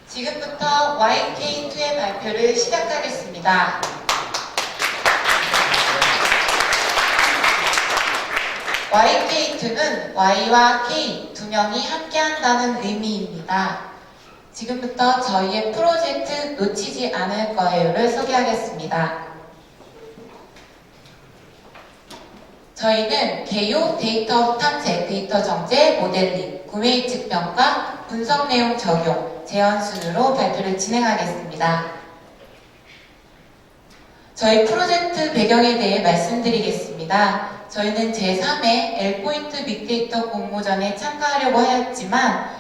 지금부터 YK2의 발표를 시작하겠습니다. YK2는 Y와 K 두 명이 함께한다는 의미입니다. 지금부터 저희의 프로젝트 놓치지 않을 거예요를 소개하겠습니다. 저희는 개요, 데이터 탐색, 데이터 정제, 모델링, 구매 예측 평가, 분석 내용 적용, 재현 순으로 발표를 진행하겠습니다. 저희 프로젝트 배경에 대해 말씀드리겠습니다. 저희는 제3회 L포인트 빅데이터 공모전에 참가하려고 하였지만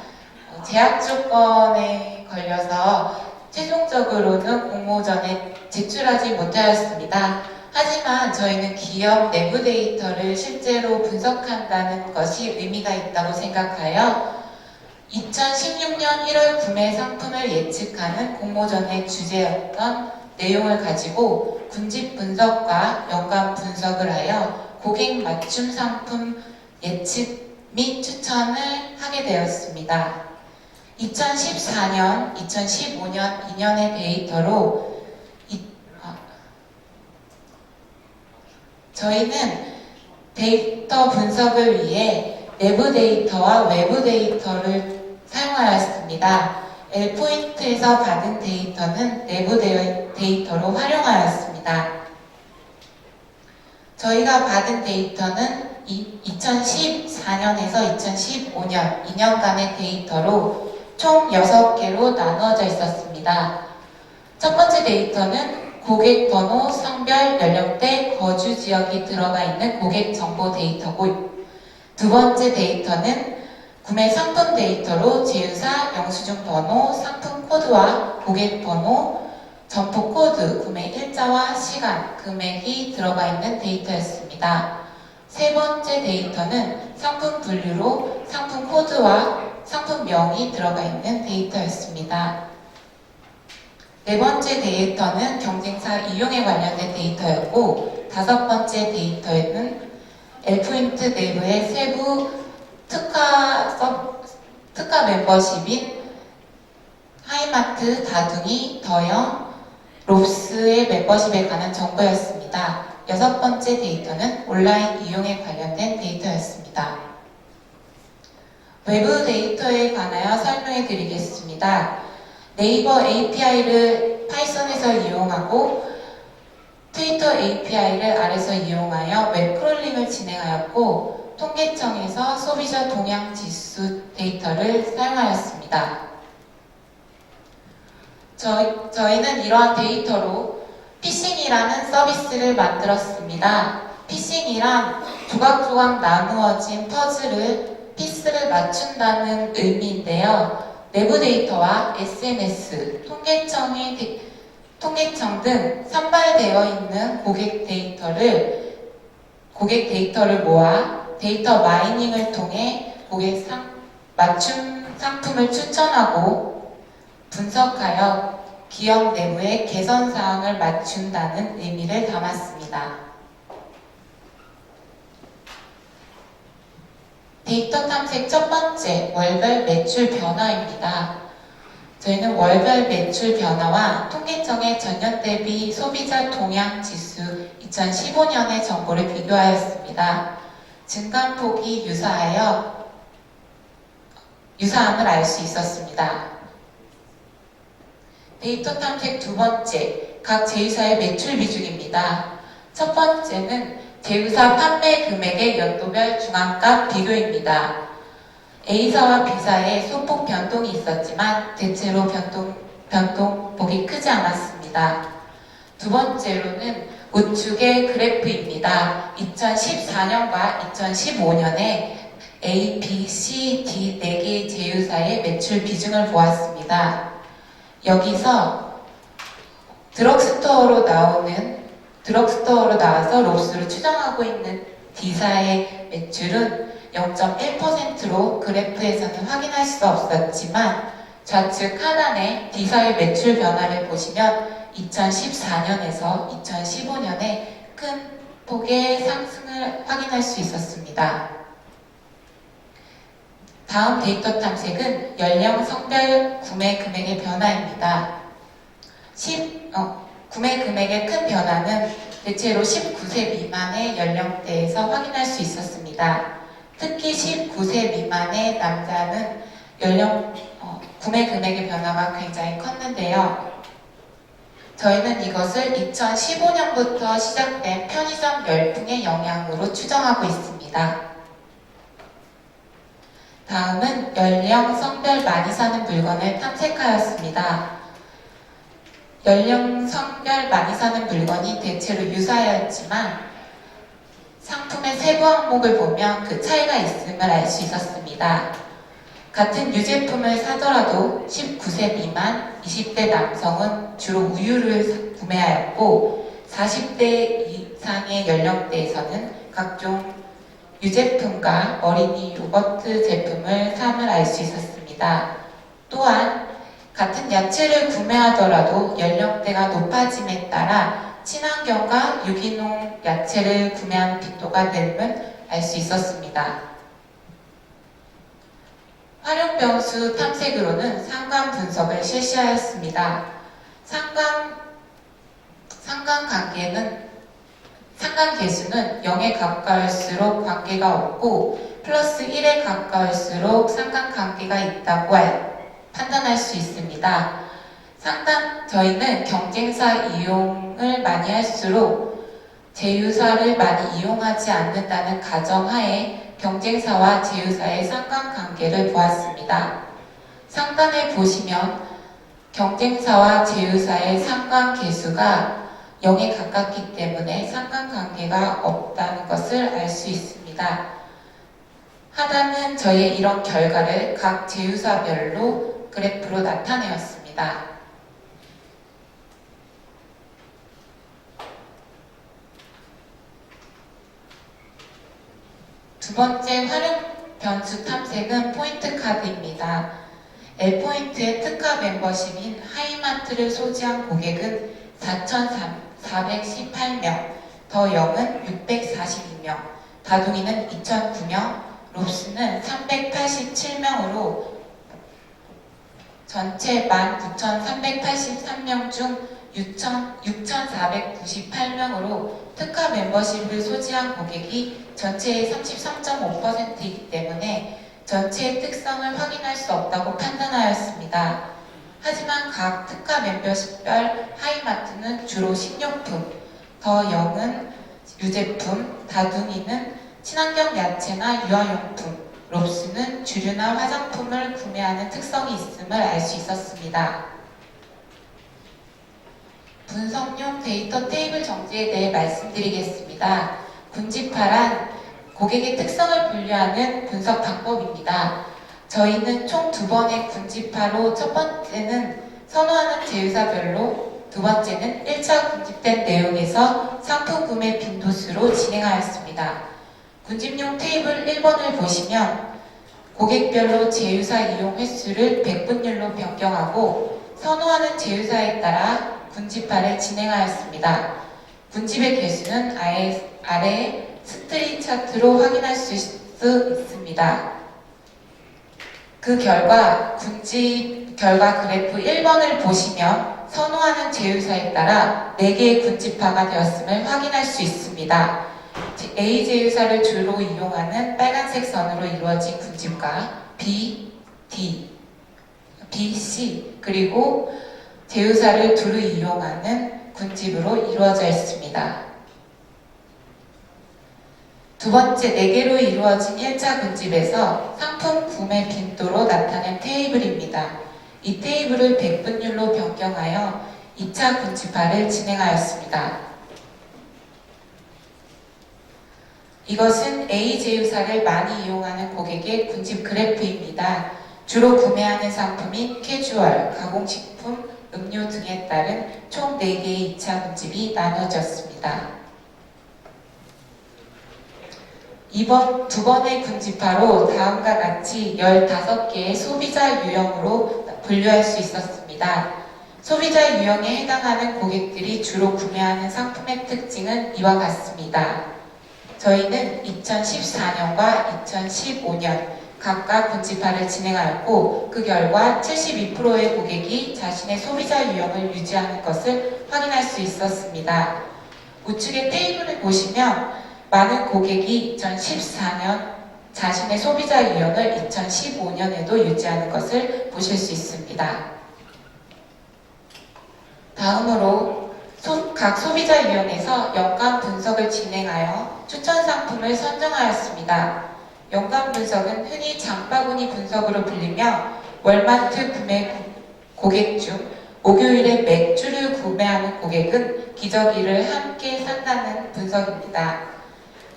제약 조건에 걸려서 최종적으로는 공모전에 제출하지 못하였습니다. 하지만 저희는 기업 내부 데이터를 실제로 분석한다는 것이 의미가 있다고 생각하여 2016년 1월 구매 상품을 예측하는 공모전의 주제였던 내용을 가지고 군집 분석과 연관 분석을 하여 고객 맞춤 상품 예측 및 추천을 하게 되었습니다. 2014년, 2015년 2년의 데이터로 저희는 데이터 분석을 위해 내부 데이터와 외부 데이터를 사용하였습니다. L포인트에서 받은 데이터는 내부 데이터로 활용하였습니다. 저희가 받은 데이터는 2014년에서 2015년 2년간의 데이터로 총 6개로 나누어져 있었습니다. 첫 번째 데이터는 고객 번호, 성별, 연령대, 거주 지역이 들어가 있는 고객 정보 데이터고, 두 번째 데이터는 구매 상품 데이터로 제휴사, 영수증 번호, 상품 코드와 고객 번호, 점포 코드, 구매 일자와 시간, 금액이 들어가 있는 데이터였습니다. 세 번째 데이터는 상품 분류로 상품 코드와 상품명이 들어가 있는 데이터였습니다. 네 번째 데이터는 경쟁사 이용에 관련된 데이터였고, 다섯 번째 데이터에는 L포인트 내부의 세부 특화 멤버십인 하이마트, 다둥이, 더영, 롭스의 멤버십에 관한 정보였습니다. 여섯 번째 데이터는 온라인 이용에 관련된 데이터였습니다. 외부 데이터에 관하여 설명해 드리겠습니다. 네이버 API를 파이썬에서 이용하고 트위터 API를 R에서 이용하여 웹크롤링을 진행하였고 통계청에서 소비자 동향 지수 데이터를 사용하였습니다. 저희는 이러한 데이터로 피싱이라는 서비스를 만들었습니다. 피싱이란 조각조각 나누어진 피스를 맞춘다는 의미인데요. 내부 데이터와 SNS, 통계청 등 선발되어 있는 고객 데이터를 모아 데이터 마이닝을 통해 맞춤 상품을 추천하고 분석하여 기업 내부의 개선 사항을 맞춘다는 의미를 담았습니다. 데이터 탐색 첫 번째, 월별 매출 변화입니다. 저희는 월별 매출 변화와 통계청의 전년 대비 소비자 동향 지수 2015년의 정보를 비교하였습니다. 증감폭이 유사함을 알 수 있었습니다. 데이터 탐색 두 번째, 각 제휴사의 매출 비중입니다. 첫 번째는 제휴사 판매 금액의 연도별 중앙값 비교입니다. A사와 B사에 소폭 변동이 있었지만 대체로 변동폭이 크지 않았습니다. 두 번째로는 우측의 그래프입니다. 2014년과 2015년에 A, B, C, D 4개의 제휴사의 매출 비중을 보았습니다. 여기서 드럭스토어로 나와서 롭스를 추정하고 있는 D사의 매출은 0.1%로 그래프에서는 확인할 수 없었지만 좌측 하단에 D사의 매출 변화를 보시면 2014년에서 2015년에 큰 폭의 상승을 확인할 수 있었습니다. 다음 데이터 탐색은 연령, 성별, 구매 금액의 변화입니다. 구매 금액의 큰 변화는 대체로 19세 미만의 연령대에서 확인할 수 있었습니다. 특히 19세 미만의 남자는 구매 금액의 변화가 굉장히 컸는데요. 저희는 이것을 2015년부터 시작된 편의점 열풍의 영향으로 추정하고 있습니다. 다음은 연령, 성별 많이 사는 물건을 탐색하였습니다. 연령, 성별 많이 사는 물건이 대체로 유사하였지만 상품의 세부 항목을 보면 그 차이가 있음을 알 수 있었습니다. 같은 유제품을 사더라도 19세 미만 20대 남성은 주로 우유를 구매하였고 40대 이상의 연령대에서는 각종 유제품과 어린이 요거트 제품을 sam을 알 수 있었습니다. 또한 같은 야채를 구매하더라도 연령대가 높아짐에 따라 친환경과 유기농 야채를 구매하는 빈도가 늘음을 알 수 있었습니다. 활용 변수 탐색으로는 상관 분석을 실시하였습니다. 상관 계수는 0에 가까울수록 관계가 없고 플러스 1에 가까울수록 상관관계가 있다고 판단할 수 있습니다. 저희는 경쟁사 이용을 많이 할수록 제휴사를 많이 이용하지 않는다는 가정하에 경쟁사와 제휴사의 상관관계를 보았습니다. 상단에 보시면 경쟁사와 제휴사의 상관계수가 0에 가깝기 때문에 상관관계가 없다는 것을 알 수 있습니다. 하단은 저희의 이런 결과를 각 제휴사별로 그래프로 나타내었습니다. 두 번째 활용 변수 탐색은 포인트 카드입니다. L포인트의 특화 멤버십인 하이마트를 소지한 고객은 4,418명, 더 0은 642명, 다둥이는 2,009명, 롭스는 387명으로 전체 19,383명 중 6,498명으로 특화 멤버십을 소지한 고객이 전체의 33.5%이기 때문에 전체의 특성을 확인할 수 없다고 판단하였습니다. 하지만 각 특화 멤버십별 하이마트는 주로 식료품, 더 0은 유제품, 다둥이는 친환경 야채나 유아용품, 롭스는 주류나 화장품을 구매하는 특성이 있음을 알 수 있었습니다. 분석용 데이터 테이블 정지에 대해 말씀드리겠습니다. 군집화란 고객의 특성을 분류하는 분석 방법입니다. 저희는 총 2번의 군집화로 첫 번째는 선호하는 제휴사별로, 두 번째는 1차 군집된 내용에서 상품 구매 빈도수로 진행하였습니다. 군집용 테이블 1번을 보시면 고객별로 제휴사 이용 횟수를 백분율로 변경하고 선호하는 제휴사에 따라 군집화를 진행하였습니다. 군집의 개수는 아래 스트릿 차트로 확인할 수 있습니다. 그 결과 군집 결과 그래프 1번을 보시면 선호하는 제휴사에 따라 4개의 군집화가 되었음을 확인할 수 있습니다. A 제휴사를 주로 이용하는 빨간색 선으로 이루어진 군집과 B, D, B, C 그리고 제휴사를 두루 이용하는 군집으로 이루어져 있습니다. 두 번째 4개로 이루어진 1차 군집에서 상품 구매 빈도로 나타낸 테이블입니다. 이 테이블을 백분율로 변경하여 2차 군집화를 진행하였습니다. 이것은 A 제휴사를 많이 이용하는 고객의 군집 그래프입니다. 주로 구매하는 상품인 캐주얼, 가공식품, 음료 등에 따른 총 4개의 2차 군집이 나눠졌습니다. 두 번의 군집화로 다음과 같이 15개의 소비자 유형으로 분류할 수 있었습니다. 소비자 유형에 해당하는 고객들이 주로 구매하는 상품의 특징은 이와 같습니다. 저희는 2014년과 2015년 각각 군집화를 진행하였고 그 결과 72%의 고객이 자신의 소비자 유형을 유지하는 것을 확인할 수 있었습니다. 우측의 테이블을 보시면 많은 고객이 2014년 자신의 소비자 유형을 2015년에도 유지하는 것을 보실 수 있습니다. 다음으로 각 소비자 유형에서 연간 분석을 진행하여 추천 상품을 선정하였습니다. 연간 분석은 흔히 장바구니 분석으로 불리며 월마트 구매 고객 중 목요일에 맥주를 구매하는 고객은 기저귀를 함께 산다는 분석입니다.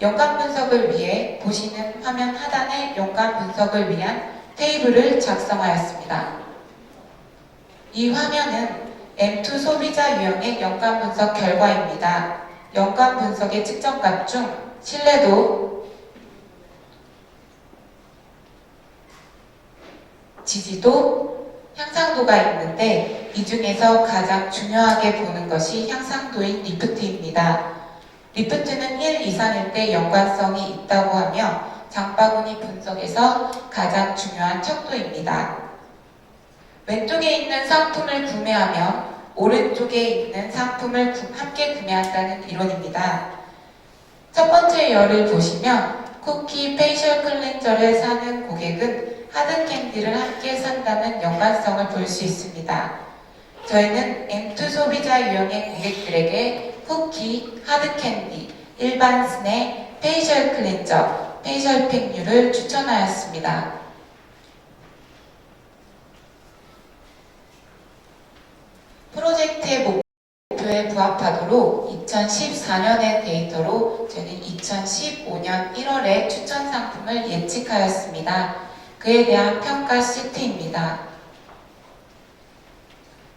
연간 분석을 위해 보시는 화면 하단에 연간 분석을 위한 테이블을 작성하였습니다. 이 화면은 M2 소비자 유형의 연간 분석 결과입니다. 연간 분석의 측정값 중 신뢰도, 지지도, 향상도가 있는데 이 중에서 가장 중요하게 보는 것이 향상도인 리프트입니다. 리프트는 1 이상일 때 연관성이 있다고 하며 장바구니 분석에서 가장 중요한 척도입니다. 왼쪽에 있는 상품을 구매하면 오른쪽에 있는 상품을 함께 구매한다는 이론입니다. 첫 번째 열을 보시면 쿠키 페이셜 클렌저를 사는 고객은 하드캔디를 함께 산다는 연관성을 볼 수 있습니다. 저희는 M2 소비자 유형의 고객들에게 쿠키, 하드캔디, 일반 스낵, 페이셜 클렌저, 페이셜 팩류를 추천하였습니다. 프로젝트의 목표에 부합하도록 2014년의 데이터로 저희는 2015년 1월에 추천 상품을 예측하였습니다. 그에 대한 평가 시트입니다.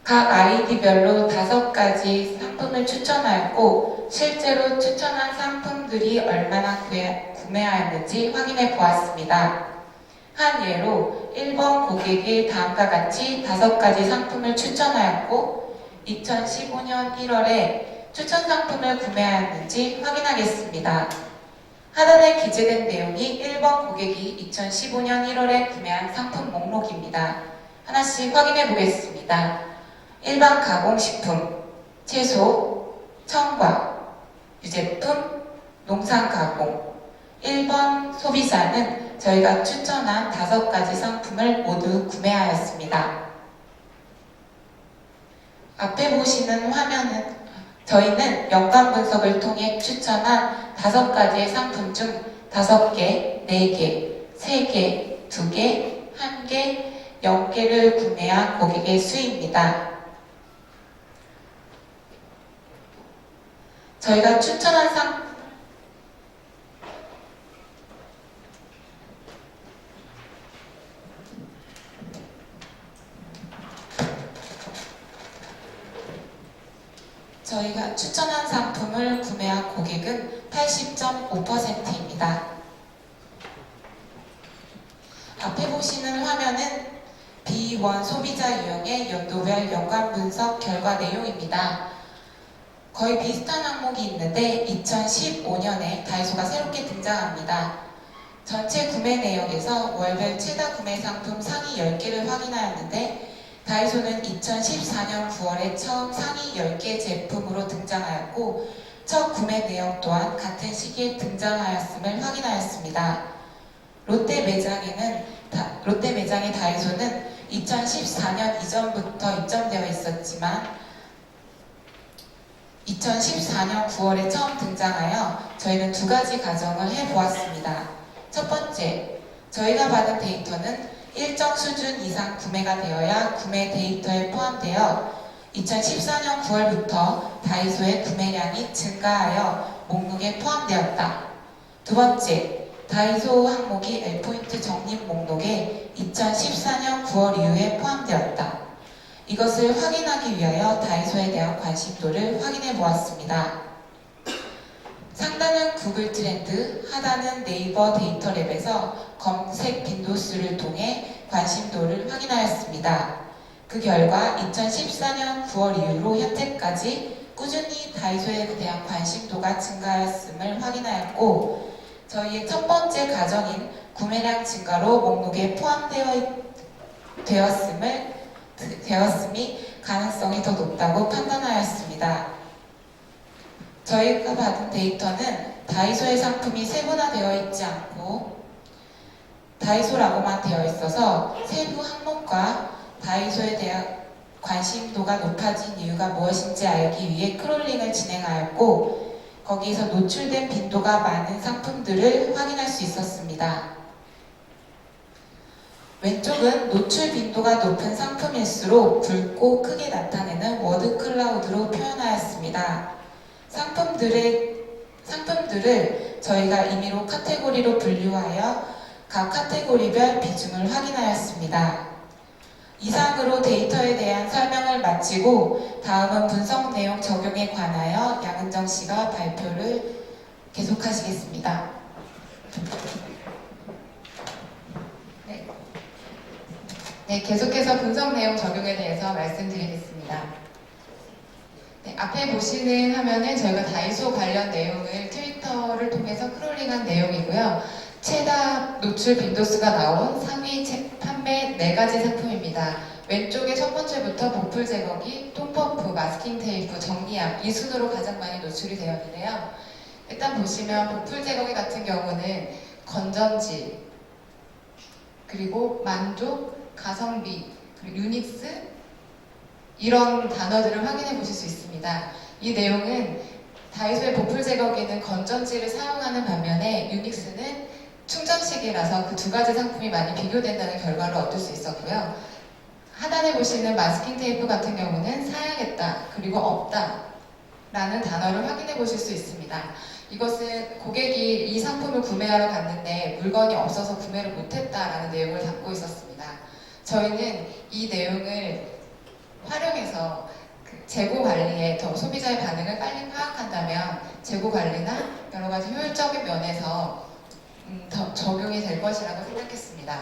각 아이디별로 5가지 상품을 추천하였고 실제로 추천한 상품들이 얼마나 구매하였는지 확인해 보았습니다. 한 예로 1번 고객이 다음과 같이 5가지 상품을 추천하였고 2015년 1월에 추천 상품을 구매하였는지 확인하겠습니다. 하단에 기재된 내용이 1번 고객이 2015년 1월에 구매한 상품 목록입니다. 하나씩 확인해 보겠습니다. 일반 가공식품, 채소, 첨가, 유제품, 농산가공. 1번 소비자는 저희가 추천한 5가지 상품을 모두 구매하였습니다. 앞에 보시는 화면은 저희는 연간 분석을 통해 추천한 5가지의 상품 중 5개, 4개, 3개, 2개, 1개, 0개를 구매한 고객의 수입니다. 저희가 추천한 상품을 구매한 고객은 80.5%입니다. 앞에 보시는 화면은 B1 소비자 유형의 연도별 연간 분석 결과 내용입니다. 거의 비슷한 항목이 있는데 2015년에 다이소가 새롭게 등장합니다. 전체 구매 내역에서 월별 최다 구매 상품 상위 10개를 확인하였는데 다이소는 2014년 9월에 처음 상위 10개 제품으로 등장하였고 첫 구매 내역 또한 같은 시기에 등장하였음을 확인하였습니다. 롯데 매장의 다이소는 2014년 이전부터 입점되어 있었지만 2014년 9월에 처음 등장하여 저희는 2가지 가정을 해보았습니다. 첫 번째, 저희가 받은 데이터는 일정 수준 이상 구매가 되어야 구매 데이터에 포함되어 2014년 9월부터 다이소의 구매량이 증가하여 목록에 포함되었다. 두 번째, 다이소 항목이 L포인트 적립 목록에 2014년 9월 이후에 포함되었다. 이것을 확인하기 위하여 다이소에 대한 관심도를 확인해 보았습니다. 상단은 구글 트렌드, 하단은 네이버 데이터랩에서 검색 빈도수를 통해 관심도를 확인하였습니다. 그 결과 2014년 9월 이후로 현재까지 꾸준히 다이소에 대한 관심도가 증가하였음을 확인하였고 저희의 첫 번째 가정인 구매량 증가로 목록에 되었음이 가능성이 더 높다고 판단하였습니다. 저희가 받은 데이터는 다이소의 상품이 세분화되어 있지 않고 다이소라고만 되어 있어서 세부 항목과 다이소에 대한 관심도가 높아진 이유가 무엇인지 알기 위해 크롤링을 진행하였고 거기에서 노출된 빈도가 많은 상품들을 확인할 수 있었습니다. 왼쪽은 노출 빈도가 높은 상품일수록 붉고 크게 나타내는 워드 클라우드로 표현하였습니다. 상품들을 저희가 임의로 카테고리로 분류하여 각 카테고리별 비중을 확인하였습니다. 이상으로 데이터에 대한 설명을 마치고 다음은 분석 내용 적용에 관하여 양은정 씨가 발표를 계속하시겠습니다. 네, 계속해서 분석 내용 적용에 대해서 말씀드리겠습니다. 네, 앞에 보시는 화면은 저희가 다이소 관련 내용을 트위터를 통해서 크롤링한 내용이고요. 최다 노출 빈도수가 나온 상위 판매 4가지 상품입니다. 왼쪽에 첫 번째부터 보풀 제거기, 똥퍼프, 마스킹 테이프, 정리함 이 순으로 가장 많이 노출이 되었는데요. 일단 보시면 보풀 제거기 같은 경우는 건전지, 그리고 만족, 가성비, 그리고 유닉스 이런 단어들을 확인해 보실 수 있습니다. 이 내용은 다이소의 보풀 제거기는 건전지를 사용하는 반면에 유닉스는 충전식이라서 그 두 가지 상품이 많이 비교된다는 결과를 얻을 수 있었고요. 하단에 보시는 마스킹 테이프 같은 경우는 사야겠다, 그리고 없다 라는 단어를 확인해 보실 수 있습니다. 이것은 고객이 이 상품을 구매하러 갔는데 물건이 없어서 구매를 못했다라는 내용을 담고 있었습니다. 저희는 이 내용을 활용해서 재고 관리에 더 소비자의 반응을 빨리 파악한다면 재고 관리나 여러 가지 효율적인 면에서 더 적용이 될 것이라고 생각했습니다.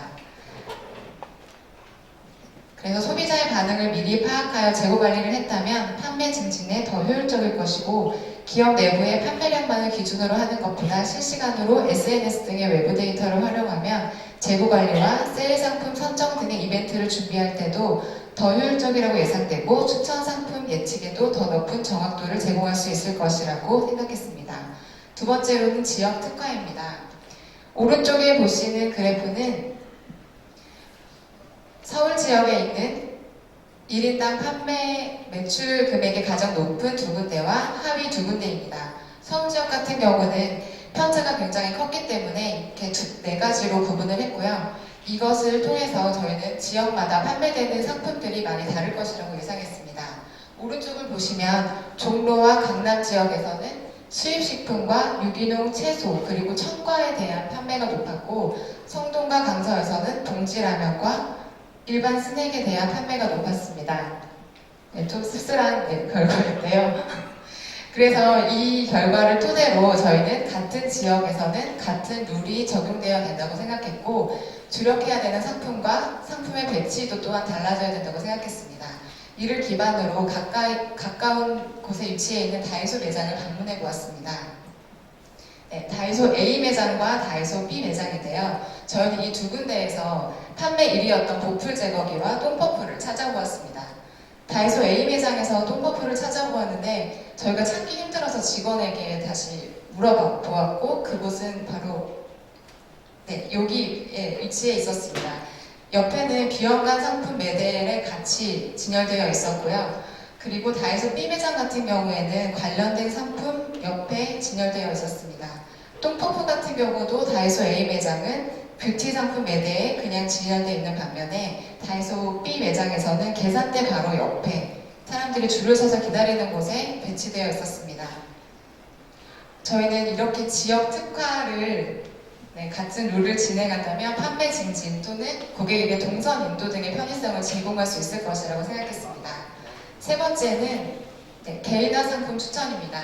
그래서 소비자의 반응을 미리 파악하여 재고 관리를 했다면 판매 증진에 더 효율적일 것이고 기업 내부의 판매량만을 기준으로 하는 것보다 실시간으로 SNS 등의 외부 데이터를 활용하면 재고 관리와 세일 상품 선정 등의 이벤트를 준비할 때도 더 효율적이라고 예상되고 추천 상품 예측에도 더 높은 정확도를 제공할 수 있을 것이라고 생각했습니다. 두 번째로는 지역 특화입니다. 오른쪽에 보시는 그래프는 서울 지역에 있는 1인당 판매 매출 금액이 가장 높은 두 군데와 하위 두 군데입니다. 서울 지역 같은 경우는 편차가 굉장히 컸기 때문에 이렇게 4가지로 구분을 했고요. 이것을 통해서 저희는 지역마다 판매되는 상품들이 많이 다를 것이라고 예상했습니다. 오른쪽을 보시면 종로와 강남 지역에서는 수입식품과 유기농 채소 그리고 첨가에 대한 판매가 높았고 성동과 강서에서는 봉지라면과 일반 스낵에 대한 판매가 높았습니다. 네, 좀 씁쓸한 결과인데요. 그래서 이 결과를 토대로 저희는 같은 지역에서는 같은 룰이 적용되어야 된다고 생각했고 주력해야 되는 상품과 상품의 배치도 또한 달라져야 된다고 생각했습니다. 이를 기반으로 가까운 곳에 위치해 있는 다이소 매장을 방문해 보았습니다. 네, 다이소 A 매장과 다이소 B 매장인데요. 저희는 이 두 군데에서 판매 1위였던 보풀 제거기와 똥퍼프를 찾아보았습니다. 다이소 A 매장에서 똥퍼프를 찾아보았는데 저희가 찾기 힘들어서 직원에게 다시 물어보았고 그곳은 바로 여기에 위치해 있었습니다. 옆에는 비연간 상품 매대에 같이 진열되어 있었고요. 그리고 다이소 B 매장 같은 경우에는 관련된 상품 옆에 진열되어 있었습니다. 똥퍼프 같은 경우도 다이소 A 매장은 뷰티 상품 매대에 그냥 진열되어 있는 반면에 다이소 B 매장에서는 계산대 바로 옆에 사람들이 줄을 서서 기다리는 곳에 배치되어 있었습니다. 저희는 이렇게 지역 특화를 같은 룰을 진행한다면 판매 증진 또는 고객에게 동선 인도 등의 편의성을 제공할 수 있을 것이라고 생각했습니다. 세 번째는 개인화 상품 추천입니다.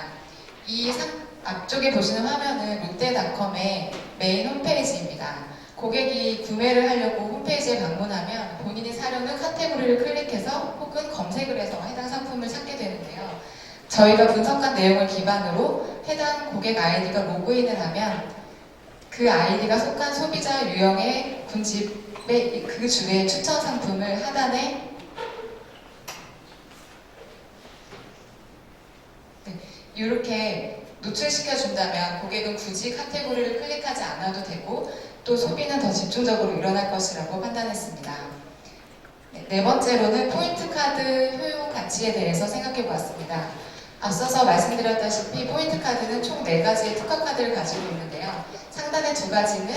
앞쪽에 보시는 화면은 롯데닷컴의 메인 홈페이지입니다. 고객이 구매를 하려고 홈페이지에 방문하면 본인이 사려는 카테고리를 클릭해서 혹은 검색을 해서 해당 상품을 찾게 되는데요. 저희가 분석한 내용을 기반으로 해당 고객 아이디가 로그인을 하면 그 아이디가 속한 소비자 유형의 군집의 그 주의 추천 상품을 하단에 이렇게 노출시켜 준다면 고객은 굳이 카테고리를 클릭하지 않아도 되고 또 소비는 더 집중적으로 일어날 것이라고 판단했습니다. 네 번째로는 포인트 카드 효용 가치에 대해서 생각해 보았습니다. 앞서서 말씀드렸다시피 포인트 카드는 총 4가지의 특화 카드를 가지고 있는데요. 상단의 2가지는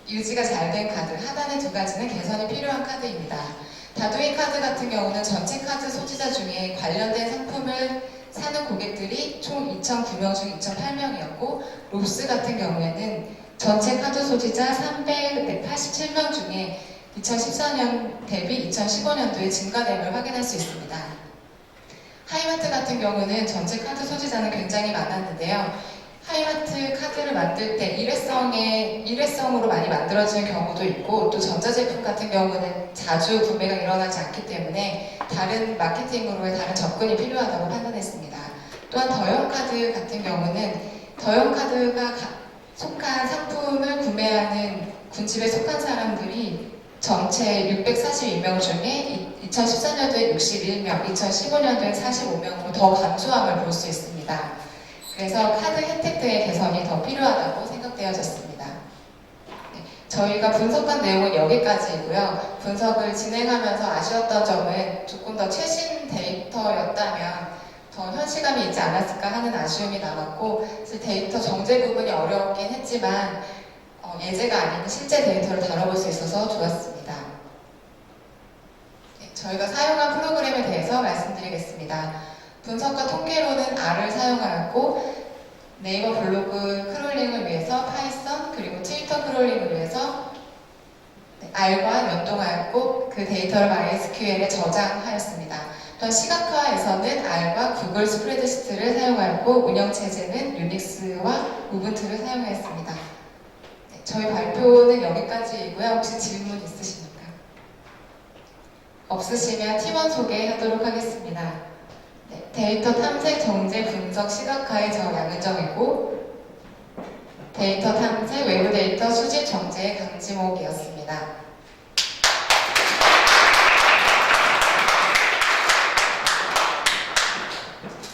유지가 잘 된 카드, 하단의 2가지는 개선이 필요한 카드입니다. 다도인 카드 같은 경우는 전체 카드 소지자 중에 관련된 상품을 사는 고객들이 총 2,009명 중 2,008명이었고 롭스 같은 경우에는 전체 카드 소지자 387명 중에 2014년 대비 2015년도에 증가됨을 확인할 수 있습니다. 하이마트 같은 경우는 전체 카드 소지자는 굉장히 많았는데요. 하이마트 카드를 만들 때 일회성으로 많이 만들어지는 경우도 있고 또 전자제품 같은 경우는 자주 구매가 일어나지 않기 때문에 다른 마케팅으로의 다른 접근이 필요하다고 판단했습니다. 또한 더형카드 같은 경우는 더형카드가 속한 상품을 구매하는 군집에 속한 사람들이 전체 642명 중에 2014년도에 61명, 2015년도에 45명으로 더 감소함을 볼 수 있습니다. 그래서 카드 혜택들의 개선이 더 필요하다고 생각되어졌습니다. 네, 저희가 분석한 내용은 여기까지이고요. 분석을 진행하면서 아쉬웠던 점은 조금 더 최신 데이터였다면 더 현실감이 있지 않았을까 하는 아쉬움이 남았고 사실 데이터 정제 부분이 어려웠긴 했지만 예제가 아닌 실제 데이터를 다뤄볼 수 있어서 좋았습니다. 네, 저희가 사용한 프로그램에 대해서 말씀드리겠습니다. 분석과 통계로는 R을 사용하였고 네이버 블로그 크롤링을 위해서 파이썬 그리고 트위터 크롤링을 위해서 R과 연동하였고 그 데이터를 MySQL에 저장하였습니다. 또한 시각화에서는 R과 구글 스프레드시트를 사용하였고 운영체제는 유닉스와 우분투를 사용하였습니다. 네, 저희 발표는 여기까지이고요. 혹시 질문 있으십니까? 없으시면 팀원 소개하도록 하겠습니다. 네, 데이터 탐색, 정제, 분석, 시각화의 양은정이고 데이터 탐색, 외부 데이터 수집, 정제의 강지목이었습니다.